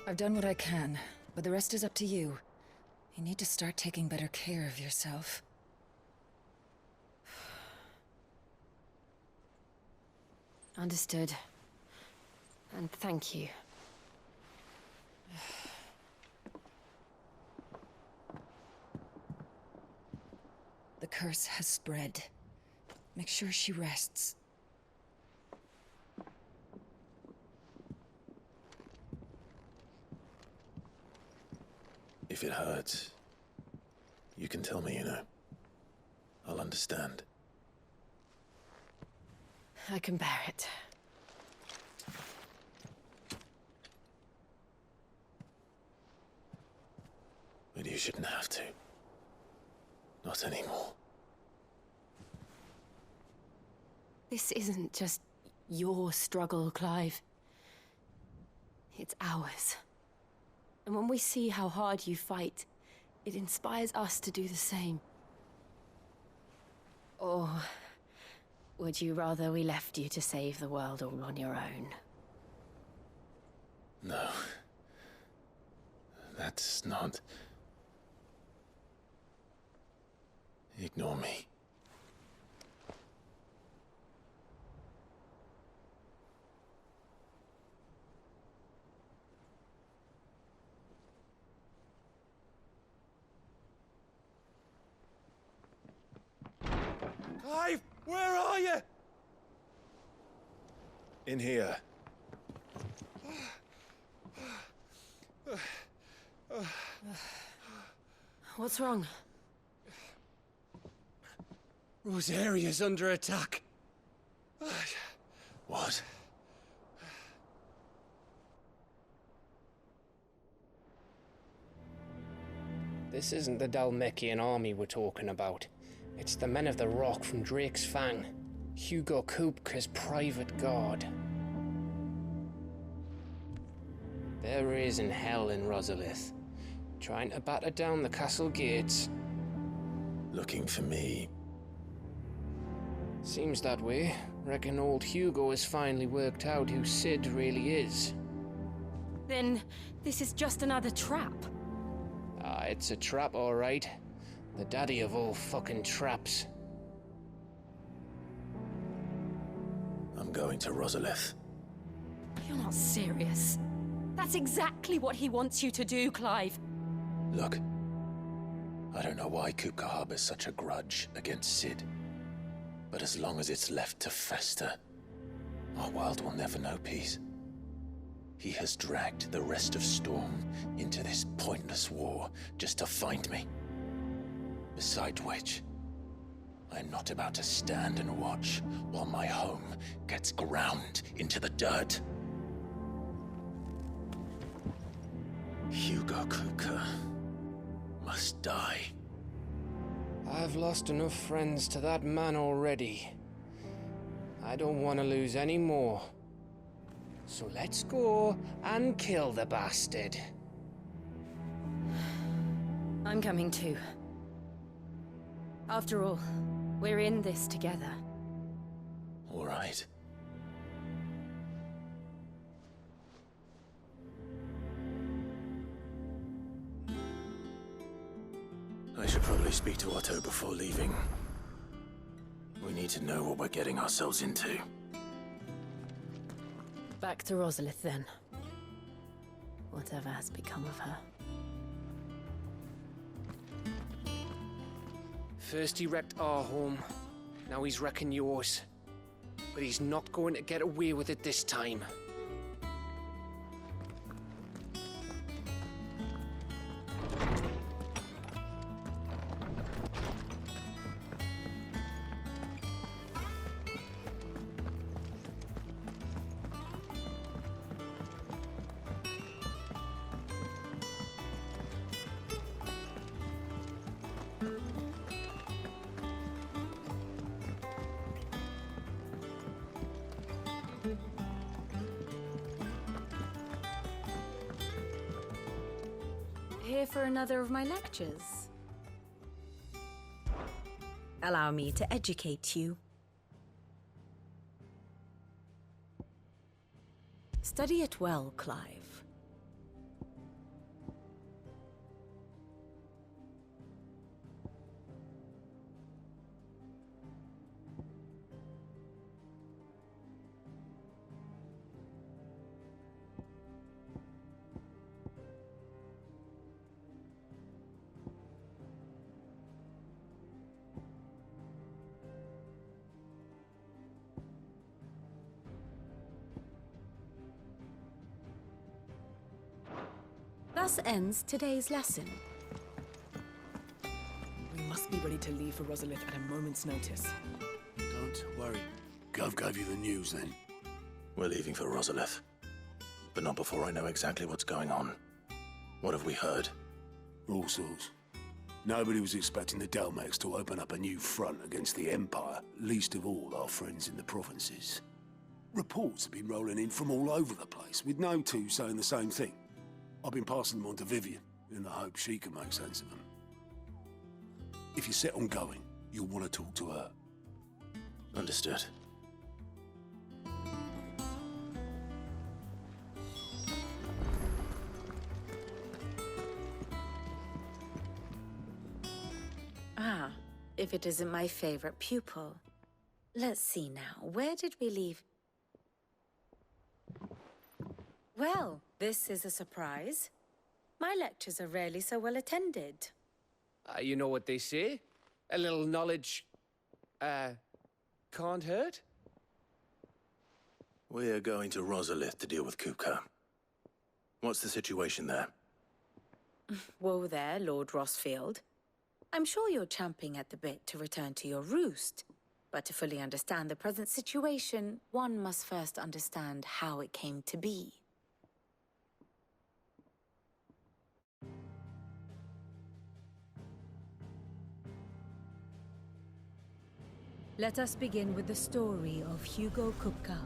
I've done what I can, but the rest is up to you. You need to start taking better care of yourself. Understood. And thank you. The curse has spread. Make sure she rests. If it hurts, you can tell me, you know. I'll understand. I can bear it. But you shouldn't have to. Not anymore. This isn't just your struggle, Clive. It's ours. And when we see how hard you fight, it inspires us to do the same. Or would you rather we left you to save the world all on your own? No. That's not... Ignore me. Clive, where are you? In here. What's wrong? Rosaria's under attack. What? This isn't the Dalmekian army we're talking about. It's the men of the Rock from Drake's Fang. Hugo Kupka's private guard. There is in hell in Rosalith, trying to batter down the castle gates. Looking for me. Seems that way. Reckon old Hugo has finally worked out who Sid really is. Then this is just another trap. Ah, it's a trap, all right. The daddy of all fucking traps. I'm going to Rosalith. You're not serious. That's exactly what he wants you to do, Clive. Look, I don't know why Kupka harbors such a grudge against Sid. But as long as it's left to fester, our world will never know peace. He has dragged the rest of Storm into this pointless war just to find me. Besides which, I'm not about to stand and watch while my home gets ground into the dirt. Hugo Kupka must die. I've lost enough friends to that man already. I don't want to lose any more. So let's go and kill the bastard. I'm coming too. After all, we're in this together. All right. I should probably speak to Otto before leaving. We need to know what we're getting ourselves into. Back to Rosalith then. Whatever has become of her. First he wrecked our home, now he's wrecking yours. But he's not going to get away with it this time. Here for another of my lectures? Allow me to educate you. Study it well, Clive. Thus ends today's lesson. We must be ready to leave for Rosalith at a moment's notice. Don't worry. Gov gave you the news then. We're leaving for Rosalith. But not before I know exactly what's going on. What have we heard? All sorts. Nobody was expecting the Dalmex to open up a new front against the Empire, least of all our friends in the provinces. Reports have been rolling in from all over the place, with no two saying the same thing. I've been passing them on to Vivian, in the hope she can make sense of them. If you're set on going, you'll want to talk to her. Understood. Ah, if it isn't my favorite pupil. Let's see now, where did we leave? Well, this is a surprise. My lectures are rarely so well attended. You know what they say? A little knowledge, can't hurt? We're going to Rosalith to deal with Kupka. What's the situation there? Whoa there, Lord Rossfield. I'm sure you're champing at the bit to return to your roost. But to fully understand the present situation, one must first understand how it came to be. Let us begin with the story of Hugo Kupka,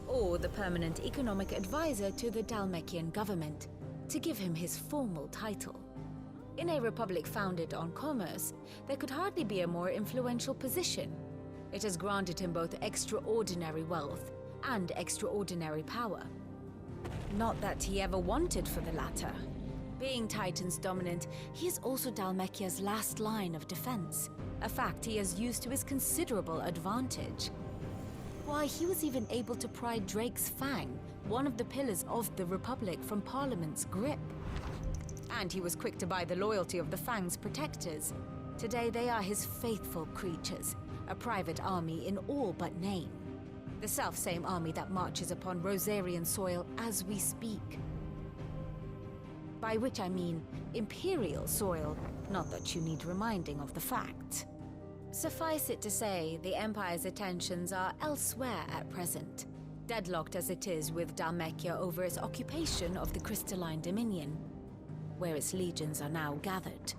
or the permanent economic advisor to the Dalmekian government, to give him his formal title. In a republic founded on commerce, there could hardly be a more influential position. It has granted him both extraordinary wealth and extraordinary power. Not that he ever wanted for the latter. Being Titan's dominant, he is also Dalmekia's last line of defense, a fact he has used to his considerable advantage. Why, he was even able to pry Drake's Fang, one of the pillars of the Republic, from Parliament's grip. And he was quick to buy the loyalty of the Fang's protectors. Today they are his faithful creatures, a private army in all but name. The self-same army that marches upon Rosarian soil as we speak. By which I mean Imperial soil, not that you need reminding of the fact. Suffice it to say, the Empire's attentions are elsewhere at present, deadlocked as it is with Dalmekia over its occupation of the Crystalline Dominion, where its legions are now gathered.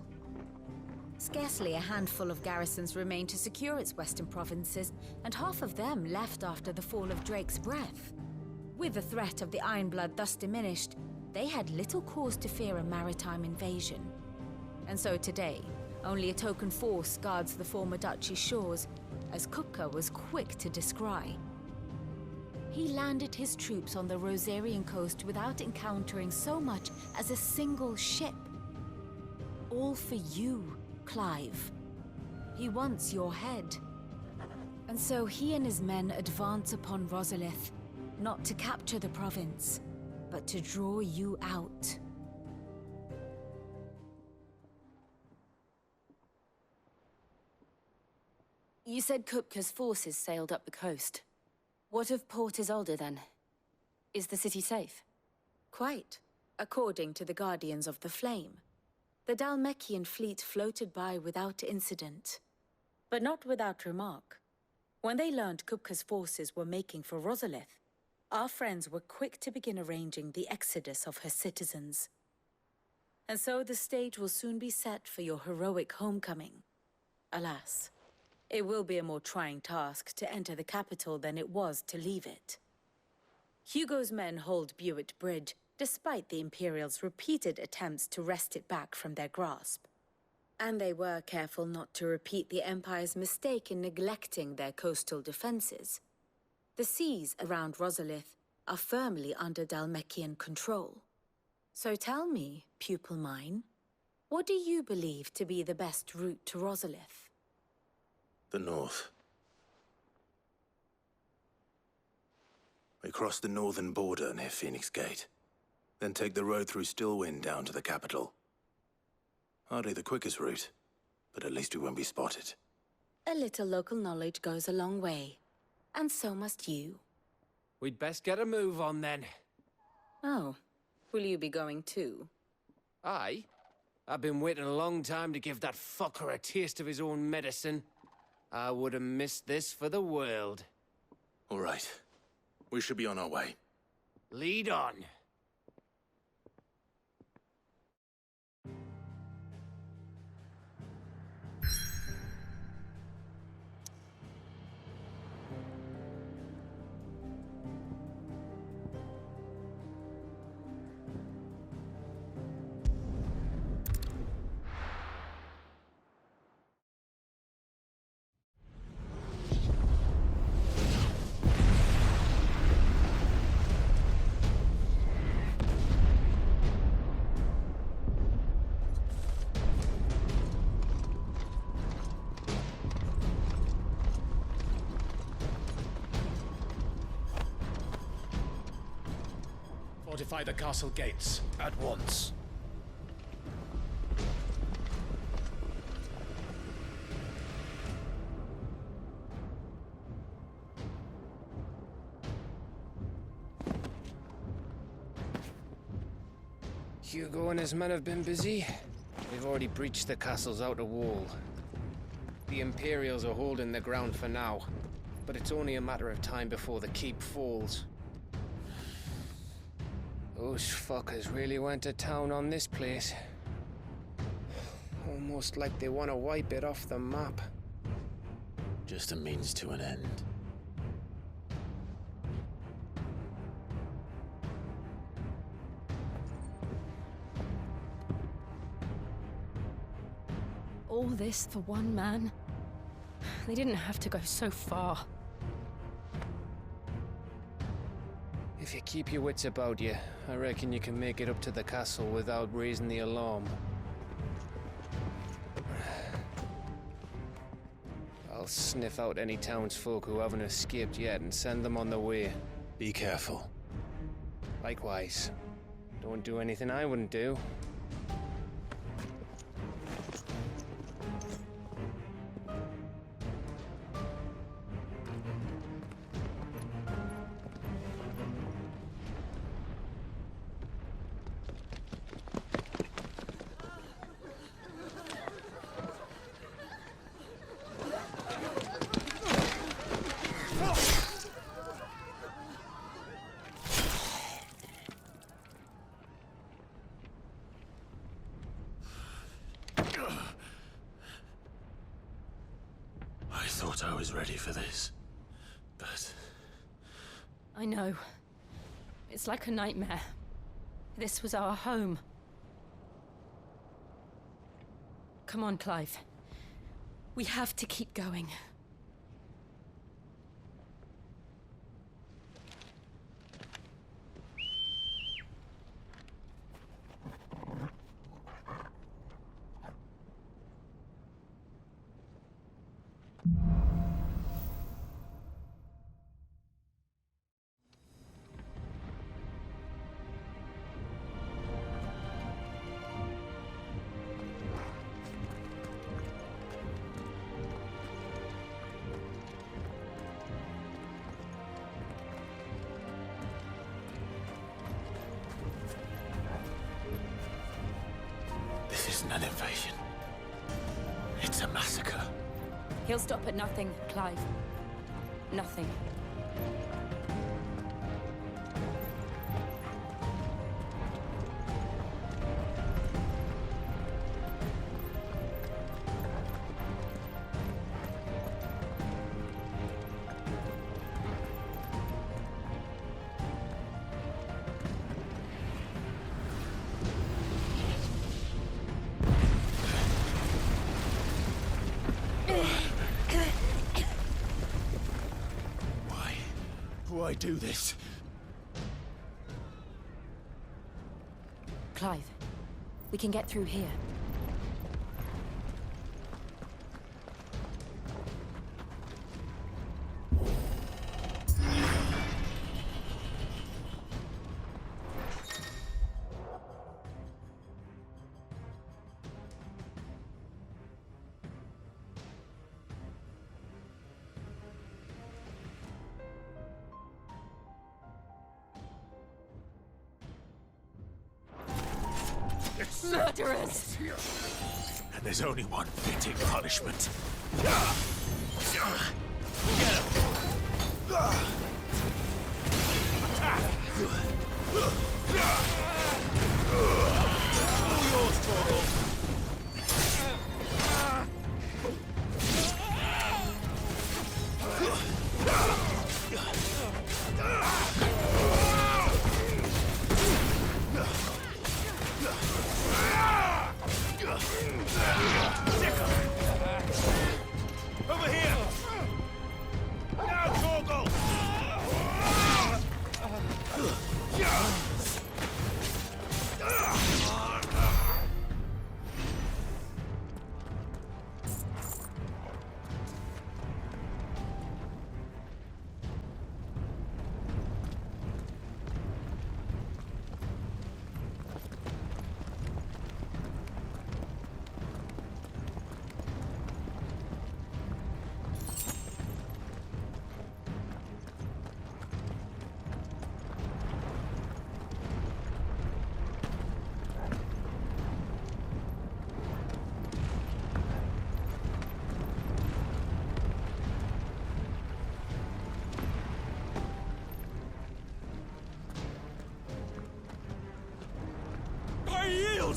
Scarcely a handful of garrisons remain to secure its western provinces, and half of them left after the fall of Drake's Breath. With the threat of the Ironblood thus diminished, they had little cause to fear a maritime invasion. And so today, only a token force guards the former duchy's shores, as Kupka was quick to descry. He landed his troops on the Rosarian coast without encountering so much as a single ship. All for you, Clive. He wants your head. And so he and his men advance upon Rosalith, not to capture the province, but to draw you out. You said Kupka's forces sailed up the coast. What of Port Isolde, then? Is the city safe? Quite, according to the Guardians of the Flame. The Dalmekian fleet floated by without incident, but not without remark. When they learned Kupka's forces were making for Rosalith, our friends were quick to begin arranging the exodus of her citizens. And so the stage will soon be set for your heroic homecoming. Alas, it will be a more trying task to enter the capital than it was to leave it. Hugo's men hold Buet Bridge, despite the Imperials' repeated attempts to wrest it back from their grasp. And they were careful not to repeat the Empire's mistake in neglecting their coastal defenses. The seas around Rosalith are firmly under Dalmekian control. So tell me, pupil mine, what do you believe to be the best route to Rosalith? The north. We cross the northern border near Phoenix Gate, then take the road through Stillwind down to the capital. Hardly the quickest route, but at least we won't be spotted. A little local knowledge goes a long way, and so must you. We'd best get a move on then. Oh, will you be going too? Aye. I've been waiting a long time to give that fucker a taste of his own medicine. I would have missed this for the world. All right. We should be on our way. Lead on. Fortify the castle gates at once. Hugo and his men have been busy. They've already breached the castle's outer wall. The Imperials are holding the ground for now, but it's only a matter of time before the keep falls. Those fuckers really went to town on this place. Almost like they want to wipe it off the map. Just a means to an end. All this for one man? They didn't have to go so far. If you keep your wits about you, I reckon you can make it up to the castle without raising the alarm. I'll sniff out any townsfolk who haven't escaped yet and send them on their way. Be careful. Likewise. Don't do anything I wouldn't do. I thought I was ready for this, but... I know. It's like a nightmare. This was our home. Come on, Clive. We have to keep going. This isn't an invasion. It's a massacre. He'll stop at nothing, Clive. Nothing. Why do this? Clive, we can get through here. Murderers! And there's only one fitting punishment. Over here! Now, Coeurl!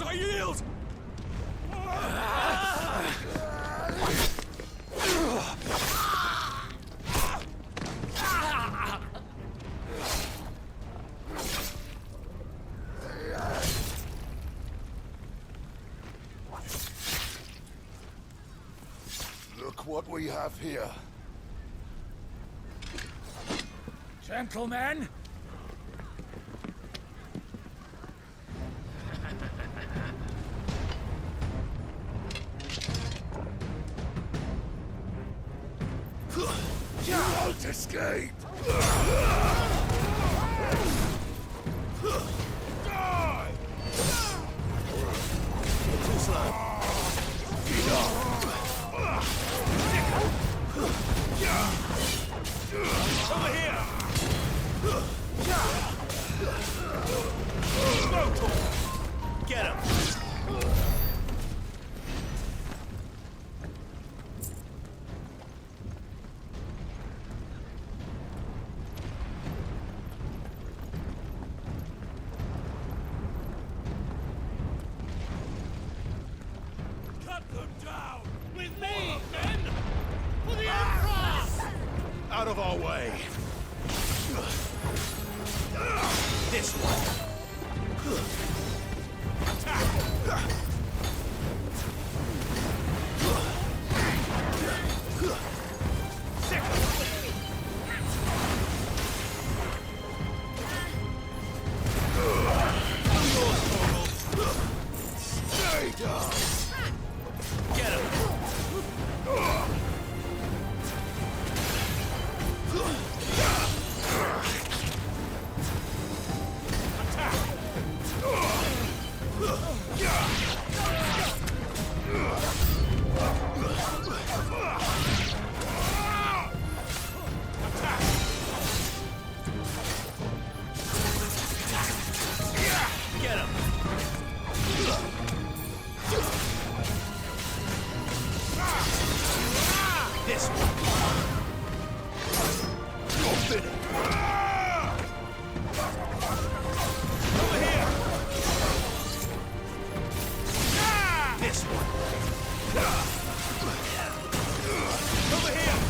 I yield! Look what we have here. Gentlemen! You won't escape! Die! Too slow. Over here! Get him! Out of our way! This one! Stay down! Get him! This one. You're finished. Over here. This one. Over here.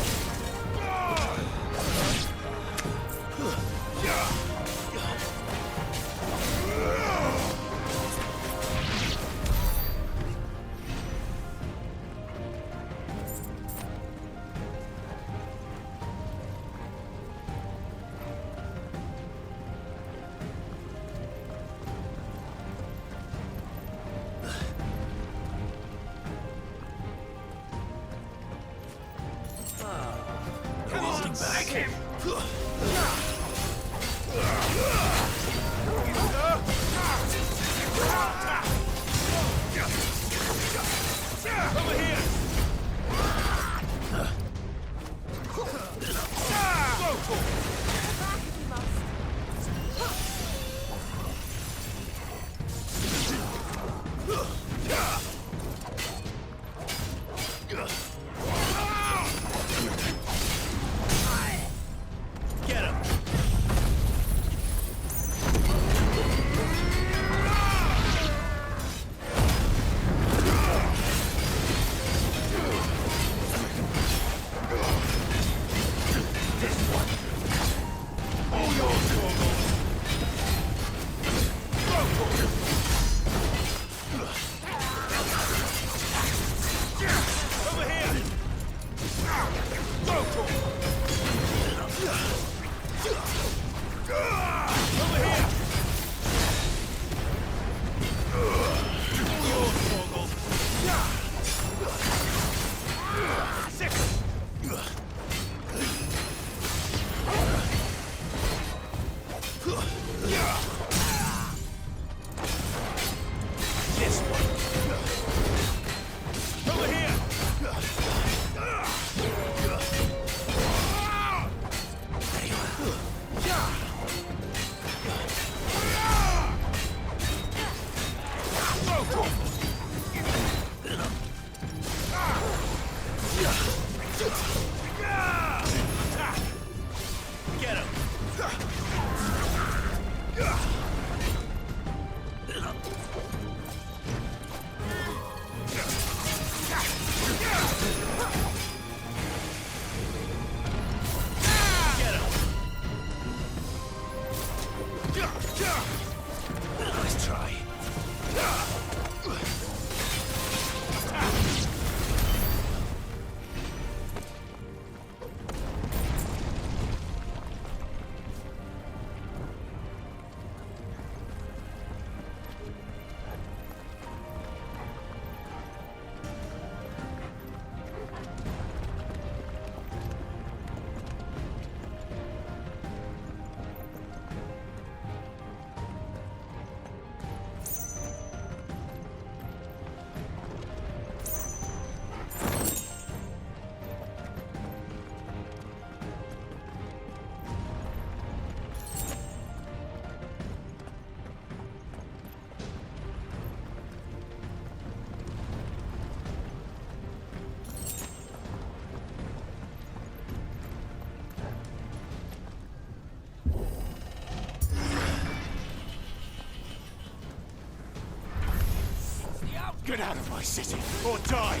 Get out of my city, or die!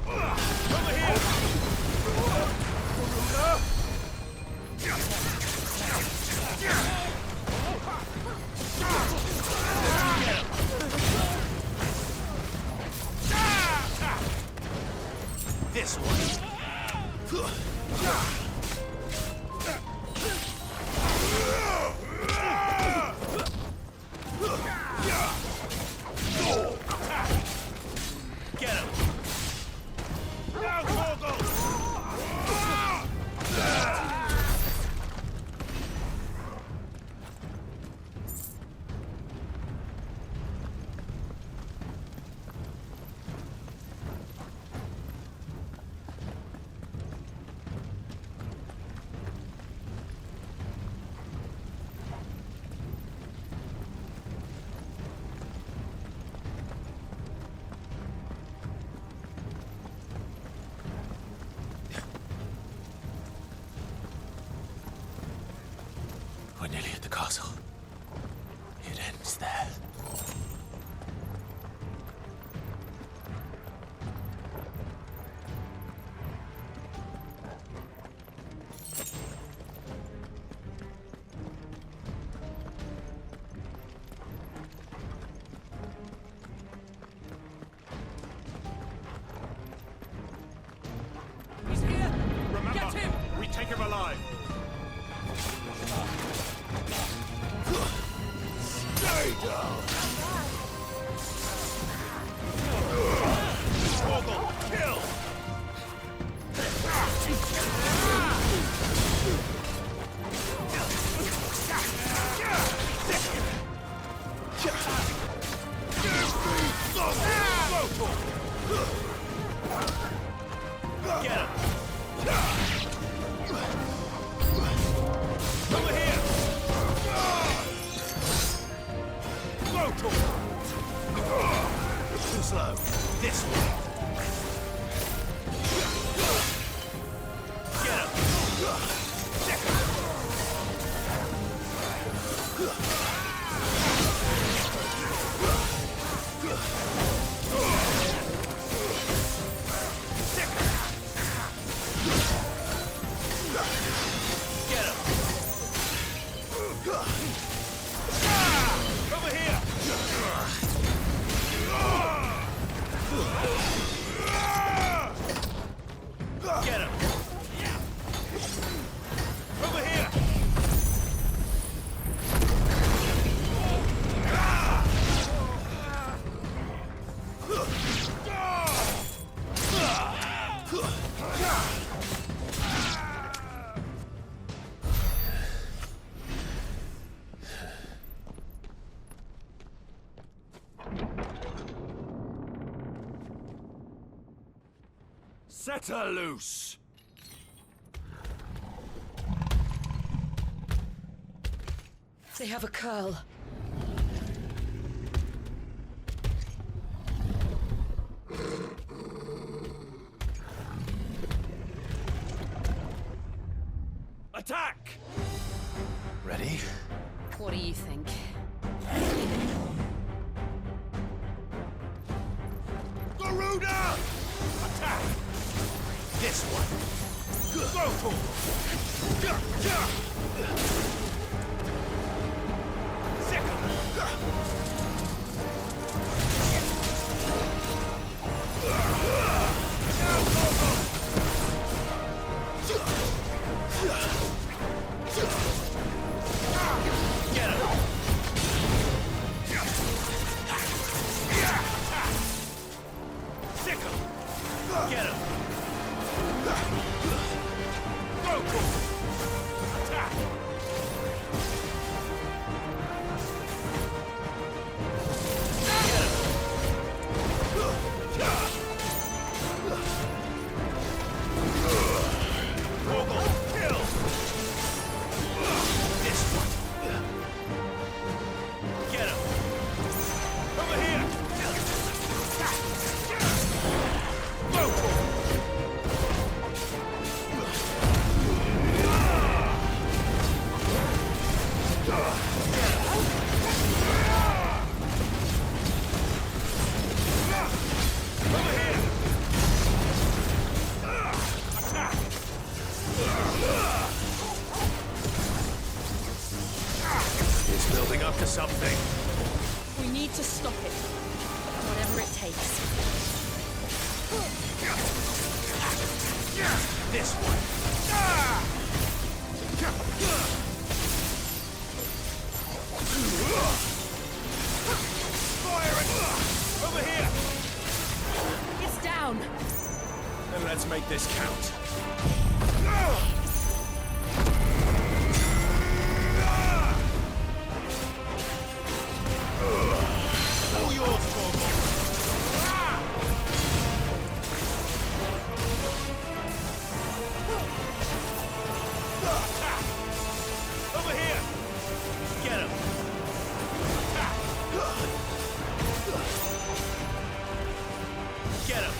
Over here! This one! Get him! Now, Coeurl! We're nearly at the castle. It ends there. He's here! Remember, get him! We take him alive! Stay down! Coeurl, kill! Get him! Over here! Too slow. This way. Get him! Get him! Over here! Get him! Over here! Set her loose! They have a Coeurl. Attack! Ready? What do you think? Garuda! Attack! This one! Go for it! Second! Get him! Second! Get him! Go for it! Attack! up to something. We need to stop it. Whatever it takes. This one. Fire it! Over here! It's down! Then let's make this count. All yours, Coeurl. Over here! Get him! Get him!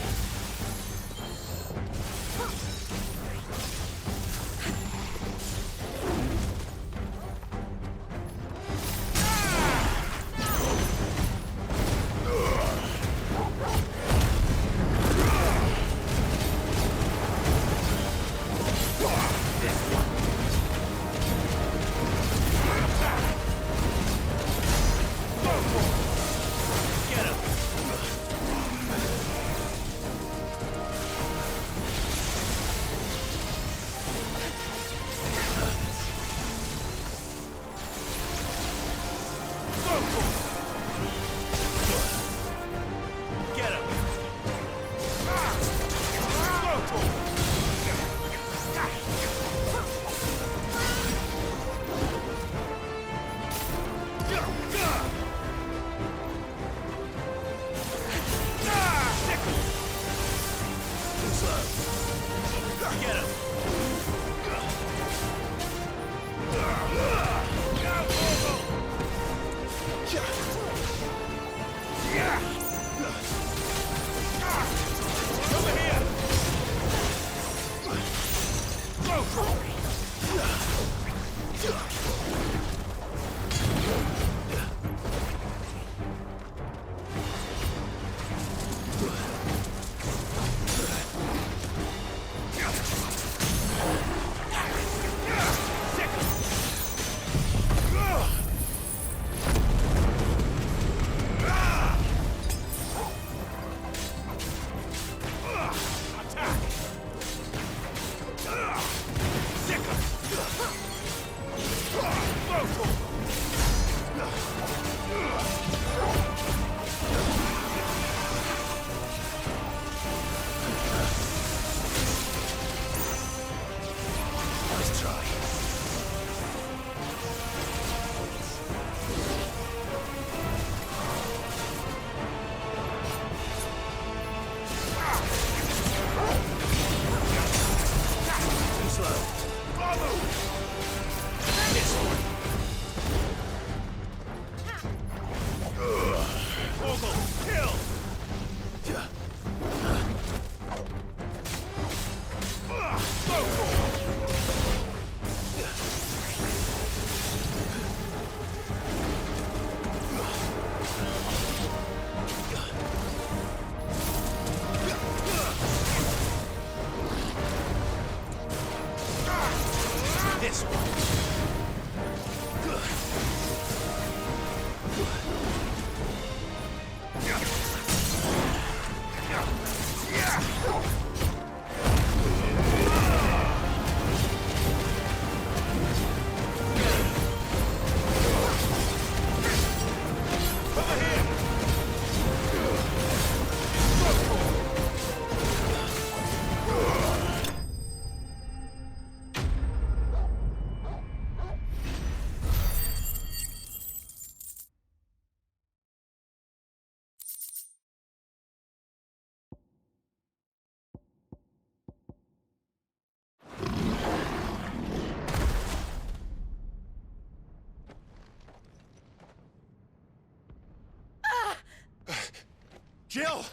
Jill!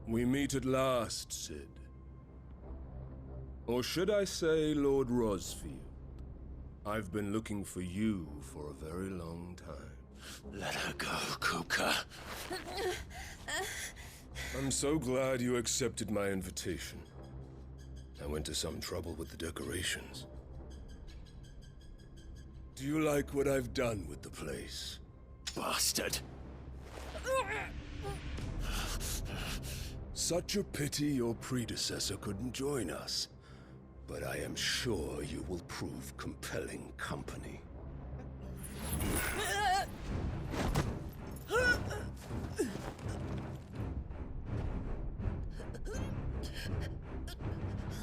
We meet at last, Sid. Or should I say, Lord Rosfield? I've been looking for you for a very long time. Let her go, Kupka. I'm so glad you accepted my invitation. I went to some trouble with the decorations. Do you like what I've done with the place? Bastard! Such a pity your predecessor couldn't join us. But I am sure you will prove compelling company.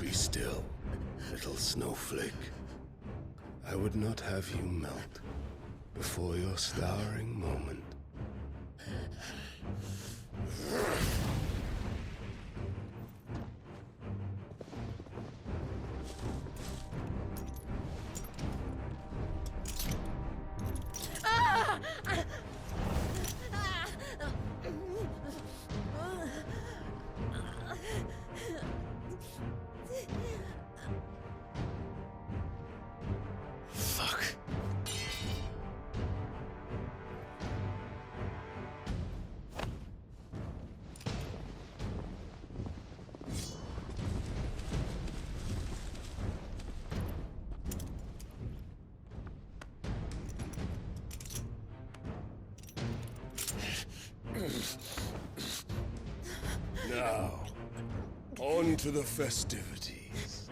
Be still, little snowflake. I would not have you melt before your starring moment. Fuck. Now, on to the festivities.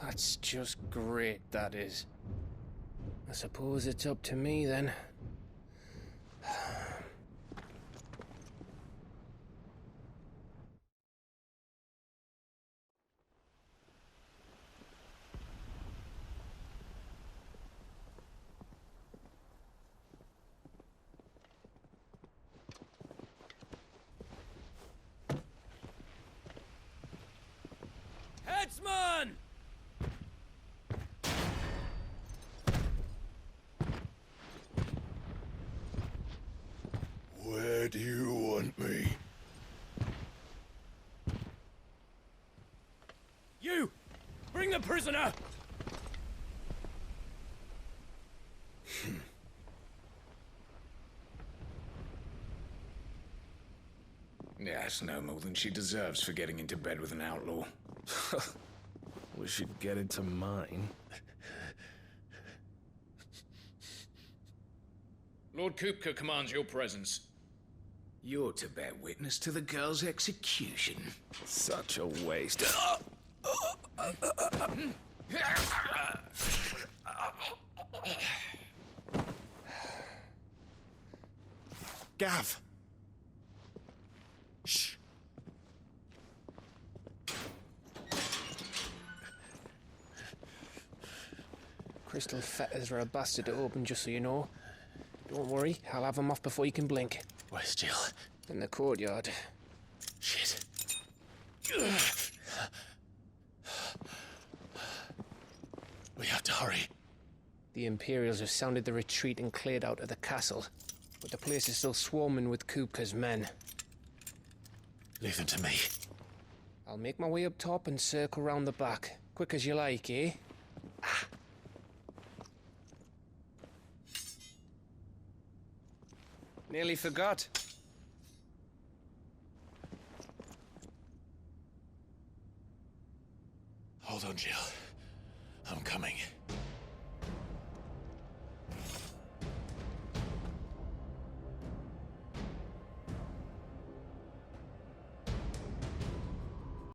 That's just great, that is. I suppose it's up to me then. Headsman! Where do you want me? You! Bring the prisoner! Yes, no more than she deserves for getting into bed with an outlaw. We should get into mine. Lord Kupka commands your presence. You're to bear witness to the girl's execution. Such a waste. Gav! Shh. Crystal fetters are a bastard to open, just so you know. Don't worry, I'll have them off before you can blink. Where's Jill? In the courtyard. Shit. We have to hurry. The Imperials have sounded the retreat and cleared out of the castle, but the place is still swarming with Kupka's men. Leave them to me. I'll make my way up top and circle round the back. Quick as you like, eh? Nearly forgot. Hold on, Jill. I'm coming.